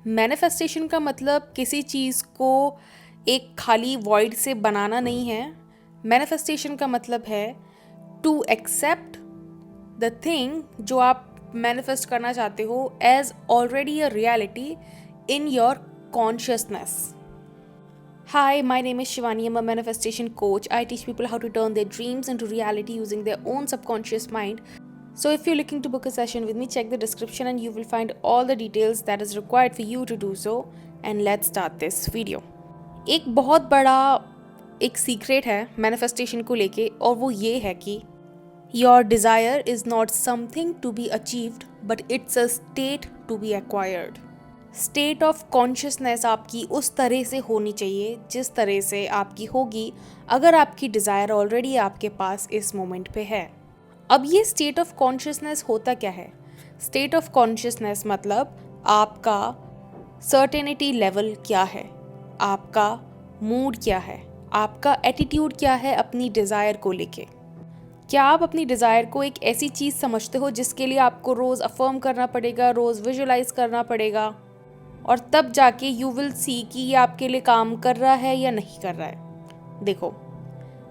Manifestation का मतलब किसी चीज़ को एक खाली वॉइड से बनाना नहीं है। मैनिफेस्टेशन का मतलब है टू एक्सेप्ट द थिंग जो आप मैनिफेस्ट करना चाहते हो as already a reality in your consciousness. Hi, my name is Shivani. I'm a manifestation coach. I teach people how to turn their dreams into reality using their own subconscious mind. So if you're looking to book a session with me, check the description and you will find all the details that is required for you to do so. And let's start this video. एक बहुत बड़ा एक secret है manifestation को लेके, और वो ये है कि your desire is not something to be achieved but it's a state to be acquired. State of consciousness आपकी उस तरह से होनी चाहिए जिस तरह से आपकी होगी अगर आपकी डिज़ायर ऑलरेडी आपके पास इस मोमेंट पे है. अब ये स्टेट ऑफ कॉन्शियसनेस होता क्या है? स्टेट ऑफ कॉन्शियसनेस मतलब आपका सर्टेनिटी लेवल क्या है, आपका मूड क्या है, आपका एटीट्यूड क्या है अपनी डिज़ायर को लेके. क्या आप अपनी डिज़ायर को एक ऐसी चीज़ समझते हो जिसके लिए आपको रोज़ अफर्म करना पड़ेगा, रोज़ विजुलाइज करना पड़ेगा, और तब जाके यू विल सी कि ये आपके लिए काम कर रहा है या नहीं कर रहा है? देखो,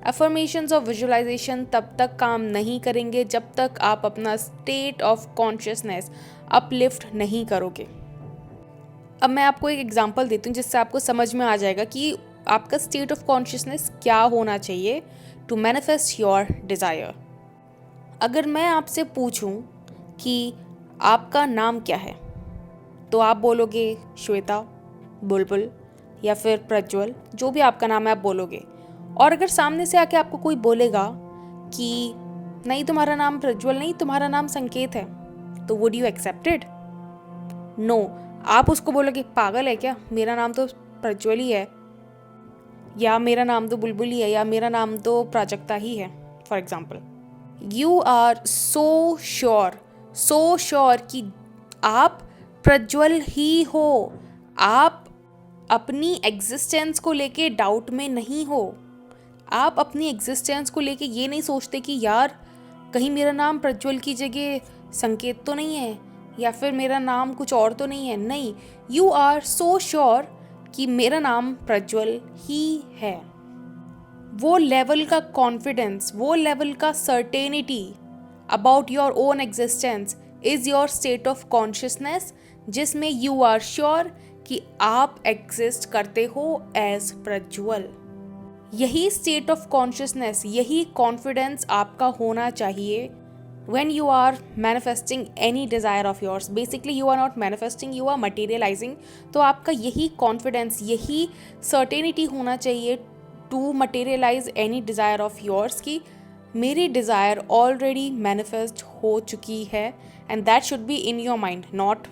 अफर्मेशंस और विजुअलाइजेशन तब तक काम नहीं करेंगे जब तक आप अपना स्टेट ऑफ कॉन्शियसनेस अपलिफ्ट नहीं करोगे. अब मैं आपको एक एग्जांपल देती हूँ जिससे आपको समझ में आ जाएगा कि आपका स्टेट ऑफ कॉन्शियसनेस क्या होना चाहिए टू मैनिफेस्ट योर डिज़ायर. अगर मैं आपसे पूछूं कि आपका नाम क्या है, तो आप बोलोगे श्वेता, बुलबुल या फिर प्रज्वल, जो भी आपका नाम है आप बोलोगे. और अगर सामने से आके आपको कोई बोलेगा कि नहीं तुम्हारा नाम प्रज्वल नहीं, तुम्हारा नाम संकेत है, तो would you accept it? No. आप उसको बोलोगे पागल है क्या, मेरा नाम तो प्रज्वल ही है, या मेरा नाम तो बुलबुल ही है, या मेरा नाम तो प्राजक्ता ही है, for example. You are so sure कि आप प्रज्वल ही हो. आप अपनी एग्जिस्टेंस को लेके डाउट में नहीं हो. आप अपनी एग्जिस्टेंस को लेके ये नहीं सोचते कि यार कहीं मेरा नाम प्रज्वल की जगह संकेत तो नहीं है, या फिर मेरा नाम कुछ और तो नहीं है. नहीं, यू आर सो श्योर कि मेरा नाम प्रज्वल ही है. वो लेवल का कॉन्फिडेंस, वो लेवल का certainty about your own existence is your state of consciousness, जिसमें यू आर श्योर कि आप एग्जिस्ट करते हो एज प्रज्वल. यही स्टेट ऑफ कॉन्शियसनेस, यही कॉन्फिडेंस आपका होना चाहिए when you are manifesting any desire of yours. Basically you are not manifesting, you are materializing. तो आपका यही कॉन्फिडेंस, यही सर्टेनिटी होना चाहिए to materialise any desire of yours कि मेरी डिज़ायर ऑलरेडी मैनिफेस्ट हो चुकी है. And that should be in your mind, not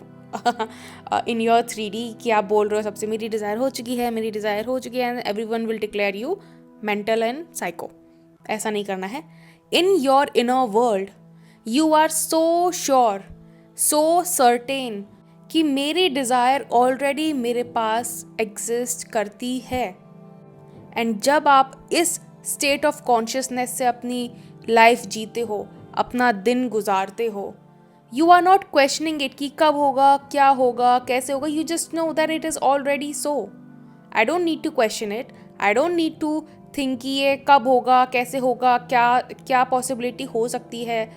in your 3D कि आप बोल रहे हो सबसे मेरी डिज़ायर हो चुकी है, मेरी डिज़ायर हो चुकी है, and everyone will declare you mental and psycho. ऐसा नहीं करना है. In your inner world you are so sure, so certain कि मेरी डिज़ायर ऑलरेडी मेरे पास एग्जिस्ट करती है. एंड जब आप इस स्टेट ऑफ कॉन्शियसनेस से अपनी लाइफ जीते हो, अपना दिन गुजारते हो, you are not questioning it कि कब होगा, क्या होगा, कैसे होगा. You just know that it is already so. I don't need to question it. I don't need to think कि ये कब होगा, कैसे होगा, क्या पॉसिबिलिटी हो सकती है,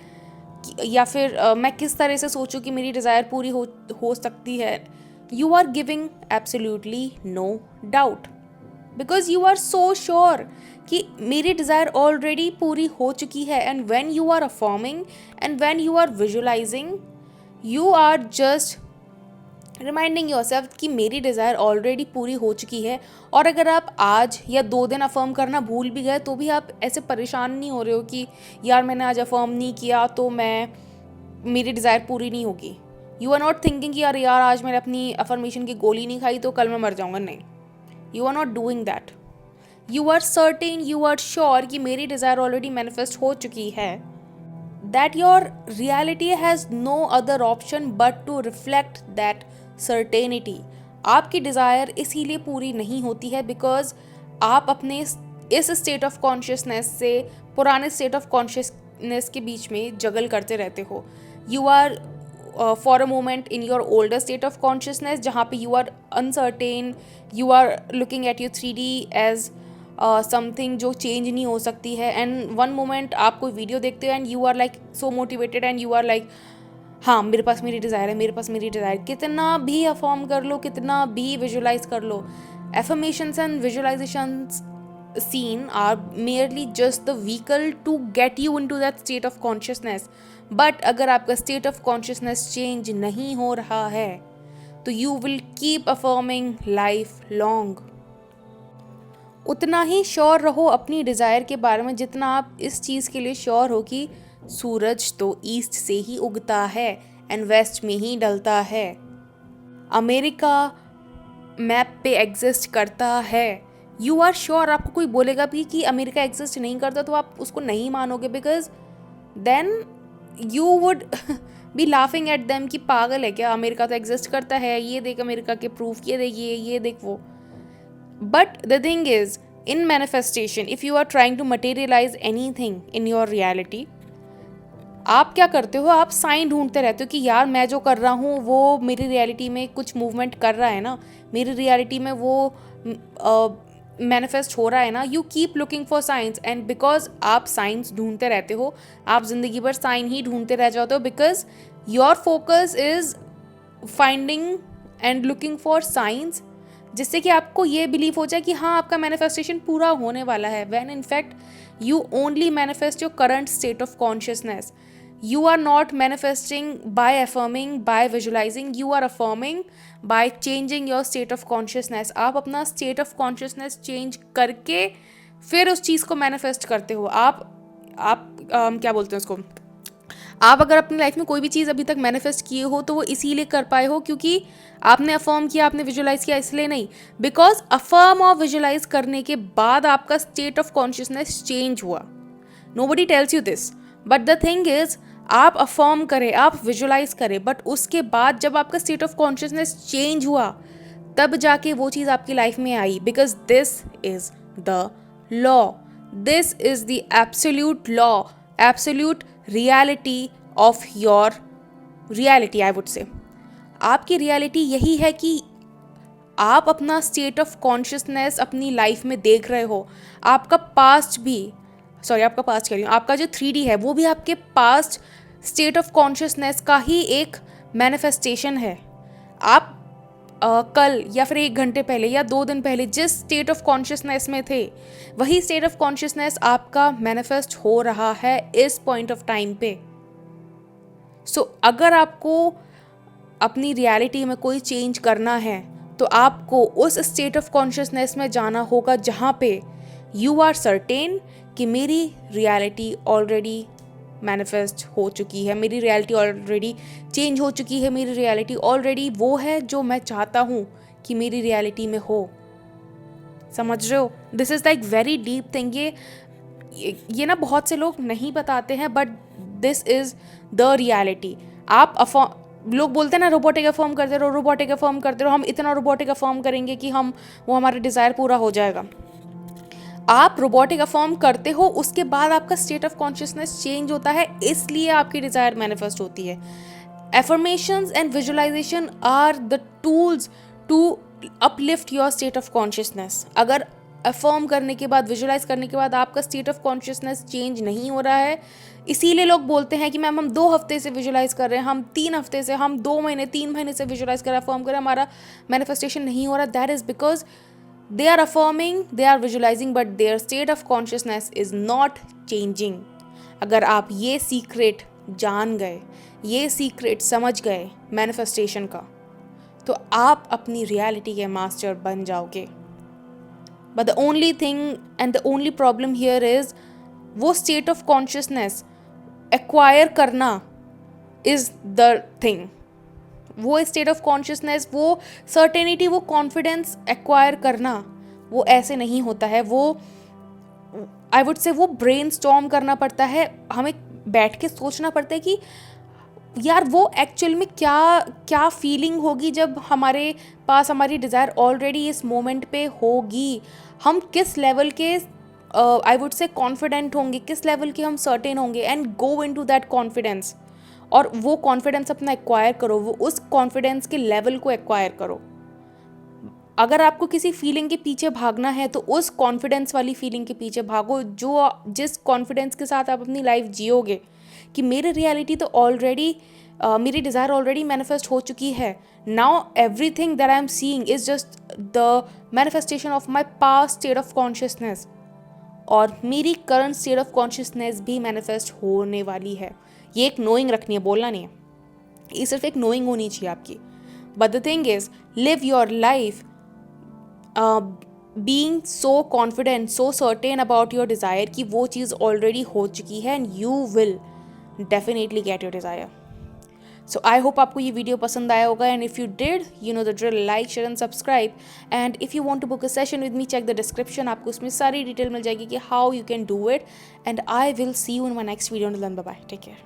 या फिर मैं किस तरह से सोचूं कि मेरी डिज़ायर पूरी हो सकती है. You are giving absolutely no doubt because you are so sure कि मेरी डिज़ायर ऑलरेडी पूरी हो चुकी है. And when you are affirming and when you are visualising, you are just reminding yourself कि मेरी डिज़ायर ऑलरेडी पूरी हो चुकी है. और अगर आप आज या 2 दिन अफर्म करना भूल भी गए तो भी आप ऐसे परेशान नहीं हो रहे हो कि यार मैंने आज अफर्म नहीं किया तो मेरी डिज़ायर पूरी नहीं होगी. यू आर नॉट थिंकिंग कि यार आज मैंने अपनी अफर्मेशन की गोली नहीं खाई तो कल मैं मर जाऊँगा. नहीं, you are not doing that. You are certain, you are sure कि मेरी डिज़ायर ऑलरेडी मैनिफेस्ट हो चुकी है. That your reality has no other option but to reflect that certainty. आपकी डिज़ायर इसीलिए पूरी नहीं होती है बिकॉज आप अपने इस स्टेट ऑफ कॉन्शियसनेस से पुराने स्टेट ऑफ कॉन्शियसनेस के बीच में जगल करते रहते हो. You are for a moment in your older state of consciousness, जहाँ पे you are uncertain, you are looking at your 3D as something जो चेंज नहीं हो सकती है, एंड वन मोमेंट आप कोई वीडियो देखते हो and you are like so motivated and you are like हाँ मेरे पास मेरी डिज़ायर है, मेरे पास मेरी डिज़ायर। कितना भी अफॉर्म कर लो, कितना भी विजुलाइज कर लो, affirmations and visualisations seen are merely just the vehicle to get you into that state of consciousness. but अगर आपका state of consciousness change नहीं हो रहा है तो you will keep affirming life long. उतना ही श्योर रहो अपनी डिज़ायर के बारे में जितना आप इस चीज़ के लिए श्योर हो कि सूरज तो ईस्ट से ही उगता है एंड वेस्ट में ही ढलता है। अमेरिका मैप पे एग्जिस्ट करता है। यू आर श्योर, आपको कोई बोलेगा भी कि अमेरिका एग्जिस्ट नहीं करता तो आप उसको नहीं मानोगे, because then you would be laughing at them कि पागल है क्या, अमेरिका तो एग्जिस्ट करता है, ये देख अमेरिका के प्रूफ, ये देख ये देख वो। But the thing is in manifestation, if you are trying to materialise any thing in your reality, आप क्या करते हो, आप साइन ढूंढते रहते हो कि यार मैं जो कर रहा हूँ वो मेरी रियलिटी में कुछ मूवमेंट कर रहा है ना, मेरी रियलिटी में वो मैनिफेस्ट हो रहा है ना। You keep looking for science, and because आप साइंस ढूंढते रहते हो, आप ज़िंदगी भर साइन ही ढूंढते रह जाते हो, because your focus is finding and looking for science, जिससे कि आपको ये बिलीव हो जाए कि हाँ आपका मैनिफेस्टेशन पूरा होने वाला है, when in fact you only manifest your current state of consciousness. You are not manifesting by affirming, by visualizing, you are affirming by changing your state of consciousness. आप अपना state of consciousness change करके फिर उस चीज़ को manifest करते हो। आप क्या बोलते हैं उसको, आप अगर अपनी लाइफ में कोई भी चीज़ अभी तक मैनिफेस्ट किए हो तो वो इसीलिए कर पाए हो क्योंकि आपने अफर्म किया, आपने विजुलाइज किया, इसलिए नहीं, बिकॉज अफर्म और विजुलाइज करने के बाद आपका स्टेट ऑफ कॉन्शियसनेस चेंज हुआ। Nobody tells you this, but the thing is आप अफर्म करें, आप विजुलाइज करें, बट उसके बाद जब आपका स्टेट ऑफ कॉन्शियसनेस चेंज हुआ तब जाके वो चीज़ आपकी लाइफ में आई, because this is the law, this is the absolute law, absolute reality of your reality. I would say आपकी रियलिटी यही है कि आप अपना स्टेट ऑफ कॉन्शियसनेस अपनी लाइफ में देख रहे हो। आपका पास्ट भी, आपका पास्ट कह रही हूँ, आपका जो 3D है वो भी आपके पास्ट स्टेट ऑफ कॉन्शियसनेस का ही एक मैनिफेस्टेशन है। आप कल या फिर 1 घंटे पहले या 2 दिन पहले जिस स्टेट ऑफ कॉन्शियसनेस में थे वही स्टेट ऑफ कॉन्शियसनेस आपका मैनिफेस्ट हो रहा है इस पॉइंट ऑफ टाइम पे। सो अगर आपको अपनी रियलिटी में कोई चेंज करना है तो आपको उस स्टेट ऑफ कॉन्शियसनेस में जाना होगा जहाँ पे यू आर सर्टेन कि मेरी रियलिटी ऑलरेडी मैनिफेस्ट हो चुकी है, मेरी रियलिटी ऑलरेडी चेंज हो चुकी है, मेरी रियलिटी ऑलरेडी वो है जो मैं चाहता हूँ कि मेरी रियलिटी में हो। समझ रहे हो? This is like very deep thing. ये ना बहुत से लोग नहीं बताते हैं, but this is the reality. आप लोग बोलते हैं ना रोबोटिक अफर्म करते रहो, रोबोटिक अफर्म करते रहो, हम इतना रोबोटिक अफर्म करेंगे कि वो हमारा डिज़ायर पूरा हो जाएगा। आप रोबोटिक अफर्म करते हो, उसके बाद आपका स्टेट ऑफ कॉन्शियसनेस चेंज होता है, इसलिए आपकी डिज़ायर मैनिफेस्ट होती है। Affirmations and visualisation are the tools to uplift your state of consciousness. अगर अफर्म करने के बाद, विजुअलाइज करने के बाद आपका स्टेट ऑफ कॉन्शियसनेस चेंज नहीं हो रहा है, इसीलिए लोग बोलते हैं कि मैम हम 2 हफ्ते से विजुअलाइज कर रहे हैं, हम 3 हफ्ते से, हम 2 महीने 3 महीने से विजुअलाइज कर रहे हैं, अफर्म कर रहे हैं, हमारा मैनिफेस्टेशन नहीं हो रहा। That is because they are affirming, they are visualizing, but their state of consciousness is not changing. अगर आप ये सीक्रेट जान गए, ये सीक्रेट समझ गए मैनिफेस्टेशन का, तो आप अपनी रियलिटी के मास्टर बन जाओगे। But the only thing and the only problem here is वो state of consciousness acquire करना is the thing. वो स्टेट ऑफ कॉन्शियसनेस, वो सर्टेनिटी, वो कॉन्फिडेंस एक्वायर करना वो ऐसे नहीं होता है। वो आई वुड से वो ब्रेन स्टॉर्म करना पड़ता है, हमें बैठ के सोचना पड़ता है कि यार वो एक्चुअल में क्या फीलिंग होगी जब हमारे पास हमारी डिज़ायर ऑलरेडी इस मोमेंट पे होगी। हम किस लेवल के आई वुड से कॉन्फिडेंट होंगे, किस लेवल के हम सर्टेन होंगे, and go into that confidence. और वो कॉन्फिडेंस अपना एक्वायर करो, वो उस कॉन्फिडेंस के लेवल को एक्वायर करो। अगर आपको किसी फीलिंग के पीछे भागना है तो उस कॉन्फिडेंस वाली फीलिंग के पीछे भागो, जो जिस कॉन्फिडेंस के साथ आप अपनी लाइफ जियोगे कि मेरी रियलिटी तो ऑलरेडी, मेरी डिज़ायर ऑलरेडी मैनिफेस्ट हो चुकी है। Now everything that I am seeing is just the manifestation of my past state of consciousness, और मेरी करंट स्टेट ऑफ कॉन्शियसनेस भी मैनिफेस्ट होने वाली है। ये एक नोइंग रखनी है, बोलना नहीं है, ये सिर्फ एक नोइंग होनी चाहिए आपकी। But the thing is, live your life being so confident, so certain about your desire कि वो चीज़ ऑलरेडी हो चुकी है and you will definitely get your desire. So I hope आपको ये वीडियो पसंद आया होगा, and if you did, you know the drill, like, share and subscribe. And if you want to book a session with me, check the description, आपको उसमें सारी detail मिल जाएगी कि how you can do it. And I will see you in my next video. Until then, bye bye, take care.